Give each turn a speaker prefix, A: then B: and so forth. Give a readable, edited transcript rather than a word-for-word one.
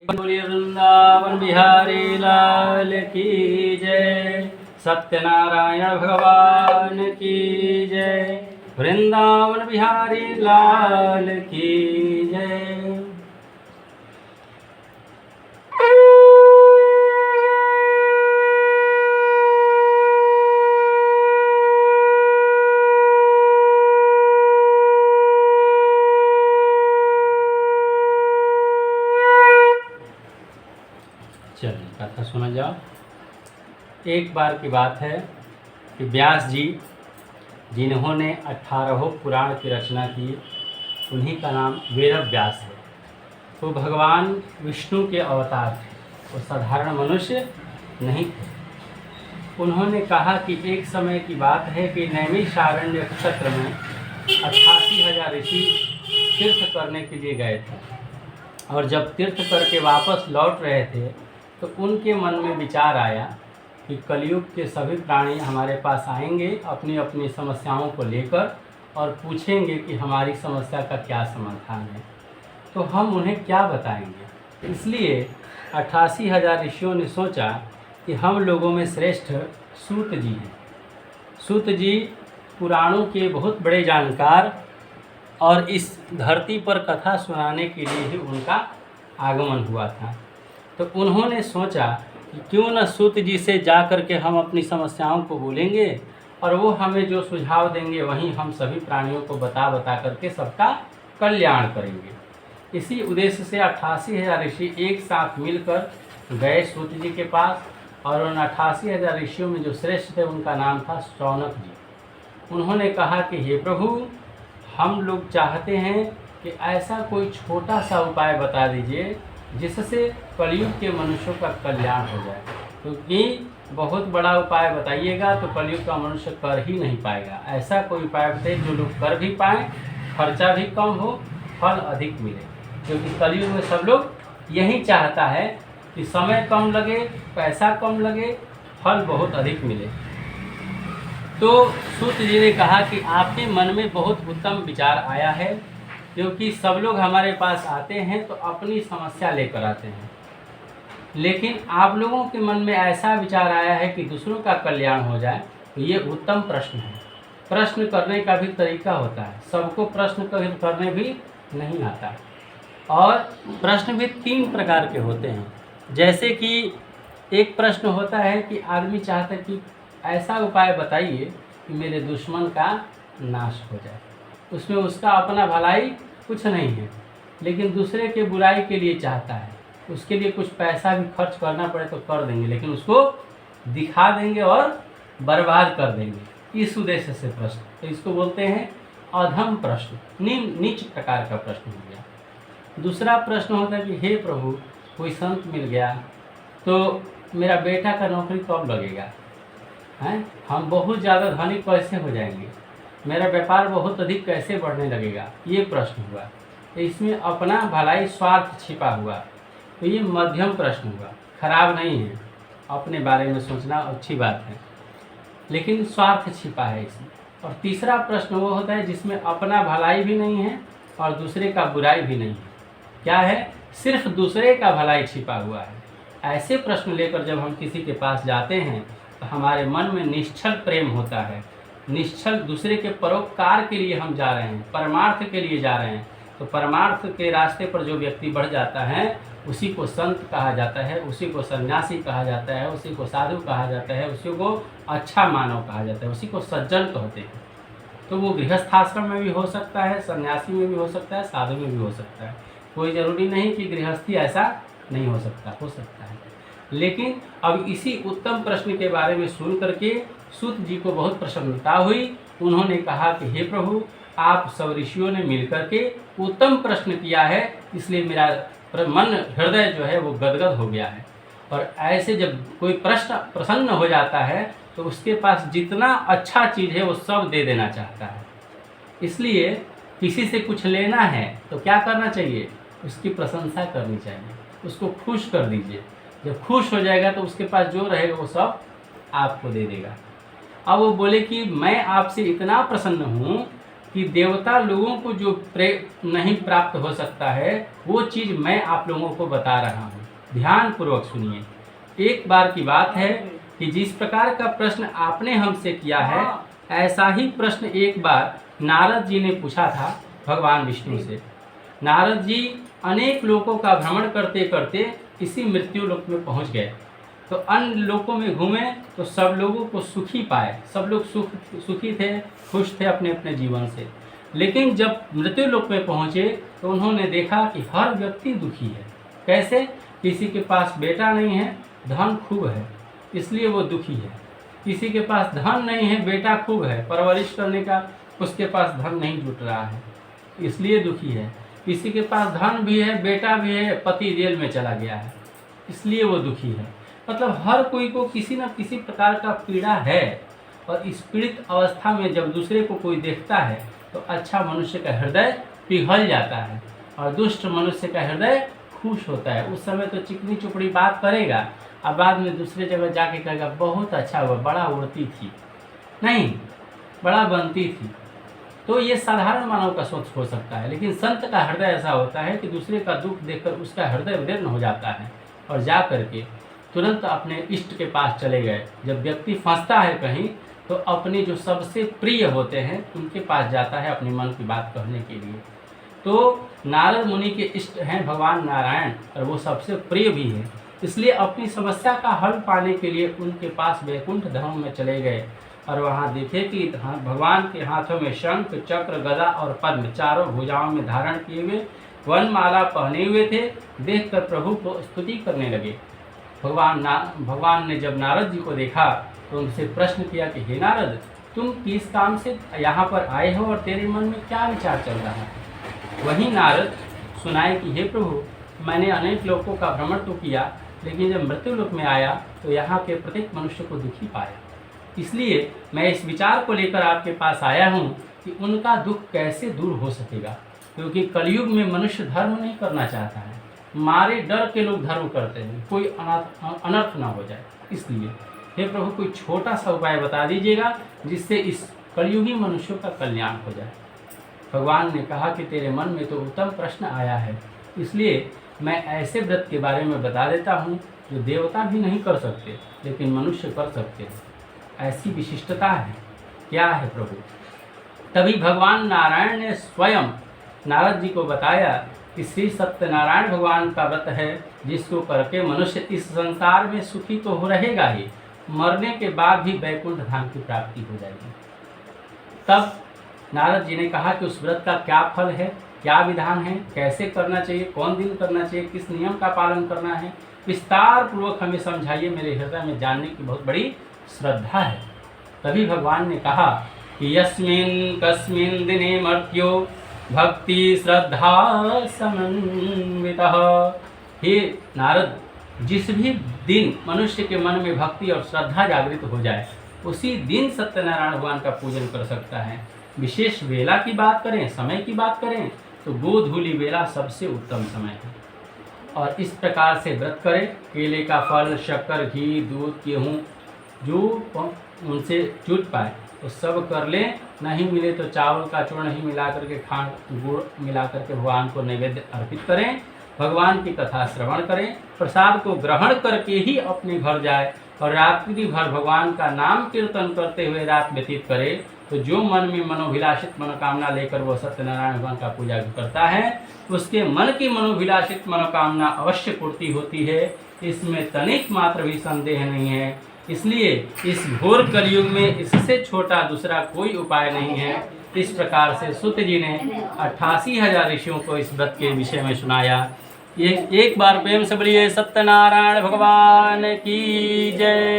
A: बोलिए वृंदावन बिहारी लाल की जय, सत्यनारायण भगवान की जय, वृंदावन बिहारी लाल की जय। चलिए कथा सुना जाओ। एक बार की बात है कि व्यास जी जिन्होंने 18 पुराण की रचना की, उन्हीं का नाम वेद व्यास है। तो भगवान विष्णु के अवतार थे, वो साधारण मनुष्य नहीं थे। उन्होंने कहा कि एक समय की बात है कि नैमिषारण्य क्षेत्र में 88,000 ऋषि तीर्थ करने के लिए गए थे, और जब तीर्थ करके वापस लौट रहे थे तो उनके मन में विचार आया कि कलयुग के सभी प्राणी हमारे पास आएंगे अपनी अपनी समस्याओं को लेकर और पूछेंगे कि हमारी समस्या का क्या समाधान है, तो हम उन्हें क्या बताएंगे। इसलिए 88,000 ऋषियों ने सोचा कि हम लोगों में श्रेष्ठ सूत जी हैं। सूत जी पुराणों के बहुत बड़े जानकार, और इस धरती पर कथा सुनाने के लिए ही उनका आगमन हुआ था। तो उन्होंने सोचा कि क्यों न सूत जी से जा कर के हम अपनी समस्याओं को बोलेंगे, और वो हमें जो सुझाव देंगे वहीं हम सभी प्राणियों को बता करके सबका कल्याण करेंगे। इसी उद्देश्य से 88,000 ऋषि एक साथ मिलकर गए सूत जी के पास, और उन 88,000 ऋषियों में जो श्रेष्ठ थे उनका नाम था शौनक जी। उन्होंने कहा कि हे प्रभु, हम लोग चाहते हैं कि ऐसा कोई छोटा सा उपाय बता दीजिए जिससे कलयुग के मनुष्यों का कल्याण हो जाए, क्योंकि बहुत बड़ा उपाय बताइएगा तो कलयुग का मनुष्य कर ही नहीं पाएगा। ऐसा कोई उपाय बताइए जो लोग कर भी पाएँ, खर्चा भी कम हो, फल अधिक मिले, क्योंकि कलयुग में सब लोग यही चाहता है कि समय कम लगे, पैसा कम लगे, फल बहुत अधिक मिले। तो सूत जी ने कहा कि आपके मन में बहुत उत्तम विचार आया है, क्योंकि सब लोग हमारे पास आते हैं तो अपनी समस्या लेकर आते हैं, लेकिन आप लोगों के मन में ऐसा विचार आया है कि दूसरों का कल्याण हो जाए, तो ये उत्तम प्रश्न है। प्रश्न करने का भी तरीका होता है, सबको प्रश्न करने भी नहीं आता, और प्रश्न भी 3 प्रकार के होते हैं। जैसे कि एक प्रश्न होता है कि आदमी चाहता है कि ऐसा उपाय बताइए कि मेरे दुश्मन का नाश हो जाए। उसमें उसका अपना भलाई कुछ नहीं है, लेकिन दूसरे के बुराई के लिए चाहता है, उसके लिए कुछ पैसा भी खर्च करना पड़े तो कर देंगे, लेकिन उसको दिखा देंगे और बर्बाद कर देंगे। इस उद्देश्य से प्रश्न, तो इसको बोलते हैं अधम प्रश्न, नीच प्रकार का प्रश्न हो गया। दूसरा प्रश्न होता है कि हे प्रभु, कोई संत मिल गया तो मेरा बेटा का नौकरी कब लगेगा, हैं, हम बहुत ज़्यादा धनी कैसे हो जाएंगे, मेरा व्यापार बहुत अधिक कैसे बढ़ने लगेगा, ये प्रश्न हुआ। तो इसमें अपना भलाई स्वार्थ छिपा हुआ, तो ये मध्यम प्रश्न हुआ। खराब नहीं है, अपने बारे में सोचना अच्छी बात है, लेकिन स्वार्थ छिपा है इसमें। और तीसरा प्रश्न वो होता है जिसमें अपना भलाई भी नहीं है और दूसरे का बुराई भी नहीं है। क्या है? सिर्फ दूसरे का भलाई छिपा हुआ है। ऐसे प्रश्न लेकर जब हम किसी के पास जाते हैं तो हमारे मन में निश्चल प्रेम होता है, निश्चल दूसरे के परोपकार के लिए हम जा रहे हैं, परमार्थ के लिए जा रहे हैं। तो परमार्थ के रास्ते पर जो व्यक्ति बढ़ जाता है उसी को संत कहा जाता है, उसी को सन्यासी कहा जाता है, उसी को साधु कहा जाता है, उसी को अच्छा मानव कहा जाता है, उसी को सज्जन कहते हैं। तो वो गृहस्थाश्रम में भी हो सकता है, सन्यासी में भी हो सकता है, साधु में भी हो सकता है। कोई ज़रूरी नहीं कि गृहस्थी ऐसा नहीं हो सकता है। लेकिन अब इसी उत्तम प्रश्न के बारे में सुन करके सूत जी को बहुत प्रसन्नता हुई। उन्होंने कहा कि हे प्रभु, आप सब ऋषियों ने मिलकर के उत्तम प्रश्न किया है, इसलिए मेरा मन हृदय जो है वो गदगद हो गया है। और ऐसे जब कोई प्रश्न प्रसन्न हो जाता है तो उसके पास जितना अच्छा चीज़ है वो सब दे देना चाहता है। इसलिए किसी से कुछ लेना है तो क्या करना चाहिए? उसकी प्रशंसा करनी चाहिए, उसको खुश कर दीजिए। जब खुश हो जाएगा तो उसके पास जो रहेगा वो सब आपको दे देगा। अब वो बोले कि मैं आपसे इतना प्रसन्न हूँ कि देवता लोगों को जो नहीं प्राप्त हो सकता है, वो चीज़ मैं आप लोगों को बता रहा हूँ। ध्यानपूर्वक सुनिए। एक बार की बात है कि जिस प्रकार का प्रश्न आपने हमसे किया है, ऐसा ही प्रश्न एक बार नारद जी ने पूछा था भगवान विष्णु से। नारद जी अनेक लोकों का भ्रमण करते करते इसी मृत्यु लोक में पहुंच गए। तो अन्य लोकों में घूमे तो सब लोगों को सुखी पाए, सब लोग सुखी थे, खुश थे अपने अपने जीवन से। लेकिन जब मृत्यु लोक में पहुँचे तो उन्होंने देखा कि हर व्यक्ति दुखी है। कैसे? किसी के पास बेटा नहीं है, धन खूब है, इसलिए वो दुखी है। किसी के पास धन नहीं है, बेटा खूब है, परवरिश करने का उसके पास धन नहीं जुट रहा है, इसलिए दुखी है। किसी के पास धन भी है, बेटा भी है, पति जेल में चला गया है, इसलिए वो दुखी है। मतलब हर कोई को किसी न किसी प्रकार का पीड़ा है। और इस पीड़ित अवस्था में जब दूसरे को कोई देखता है तो अच्छा मनुष्य का हृदय पिघल जाता है और दुष्ट मनुष्य का हृदय खुश होता है। उस समय तो चिकनी चुपड़ी बात करेगा और बाद में दूसरे जगह जाके कहेगा बहुत अच्छा हुआ, बड़ा उड़ती थी, नहीं बड़ा बनती थी। तो ये साधारण मानव का सोच हो सकता है, लेकिन संत का हृदय ऐसा होता है कि दूसरे का दुख देखकर उसका हृदय विदीर्ण हो जाता है और जा करके तुरंत अपने इष्ट के पास चले गए। जब व्यक्ति फंसता है कहीं तो अपने जो सबसे प्रिय होते हैं उनके पास जाता है अपने मन की बात कहने के लिए। तो नारद मुनि के इष्ट हैं भगवान नारायण और वो सबसे प्रिय भी है, इसलिए अपनी समस्या का हल पाने के लिए उनके पास वैकुंठ धाम में चले गए। और वहाँ देखे कि भगवान के हाथों में शंख, चक्र, गदा और पद्म चारों भुजाओं में धारण किए हुए वनमाला पहने हुए थे। देखकर प्रभु को स्तुति करने लगे। भगवान ने जब नारद जी को देखा तो उनसे प्रश्न किया कि हे नारद, तुम किस काम से यहाँ पर आए हो और तेरे मन में क्या विचार चल रहा है? वहीं नारद सुनाए कि हे प्रभु, मैंने अनेक लोगों का भ्रमण तो किया, लेकिन जब मृत्यु लोक में आया तो यहाँ के प्रत्येक मनुष्य को दुखी पाया। इसलिए मैं इस विचार को लेकर आपके पास आया हूँ कि उनका दुख कैसे दूर हो सकेगा, क्योंकि कलयुग में मनुष्य धर्म नहीं करना चाहता है, मारे डर के लोग धर्म करते हैं, कोई अनर्थ ना हो जाए। इसलिए हे प्रभु, कोई छोटा सा उपाय बता दीजिएगा जिससे इस कलयुगी मनुष्यों का कल्याण हो जाए। भगवान ने कहा कि तेरे मन में तो उत्तम प्रश्न आया है, इसलिए मैं ऐसे व्रत के बारे में बता देता हूँ जो देवता भी नहीं कर सकते लेकिन मनुष्य कर सकते हैं। ऐसी विशिष्टता है। क्या है प्रभु? तभी भगवान नारायण ने स्वयं नारद जी को बताया कि श्री सत्यनारायण भगवान का व्रत है, जिसको करके मनुष्य इस संसार में सुखी तो हो रहेगा ही, मरने के बाद भी वैकुंठ धाम की प्राप्ति हो जाएगी। तब नारद जी ने कहा कि उस व्रत का क्या फल है, क्या विधान है, कैसे करना चाहिए, कौन दिन करना चाहिए, किस नियम का पालन करना है, विस्तार पूर्वक हमें समझाइए, मेरे हृदय में जानने की बहुत बड़ी श्रद्धा है। तभी भगवान ने कहा कि यस्मिन् कस्मिन् दिने मर्त्यो भक्ति श्रद्धा समन्वितः। हे नारद, जिस भी दिन मनुष्य के मन में भक्ति और श्रद्धा जागृत हो जाए, उसी दिन सत्यनारायण भगवान का पूजन कर सकता है। विशेष वेला की बात करें, समय की बात करें तो गोधूली वेला सबसे उत्तम समय है। और इस प्रकार से व्रत करें। केले का फल, शक्कर, घी, दूध, गेहूँ जो उनसे जुट पाए तो सब कर लें। नहीं मिले तो चावल का चूर्ण ही मिला करके, खांड गुड़ मिला करके भगवान को नैवेद्य अर्पित करें। भगवान की कथा श्रवण करें, प्रसाद को ग्रहण करके ही अपने घर जाए और रात्रि भर भगवान का नाम कीर्तन करते हुए रात व्यतीत करे। तो जो मन में मनोभिलाषित मनोकामना लेकर वो सत्यनारायण भगवान का पूजा करता है, उसके मन की मनोभिलाषित मनोकामना अवश्य पूर्ति होती है, इसमें तनिक मात्र भी संदेह नहीं है। इसलिए इस घोर कलयुग में इससे छोटा दूसरा कोई उपाय नहीं है। इस प्रकार से सूत जी ने 88,000 ऋषियों को इस व्रत के विषय में सुनाया। ये एक बार प्रेम से बोलिए सत्यनारायण भगवान की जय।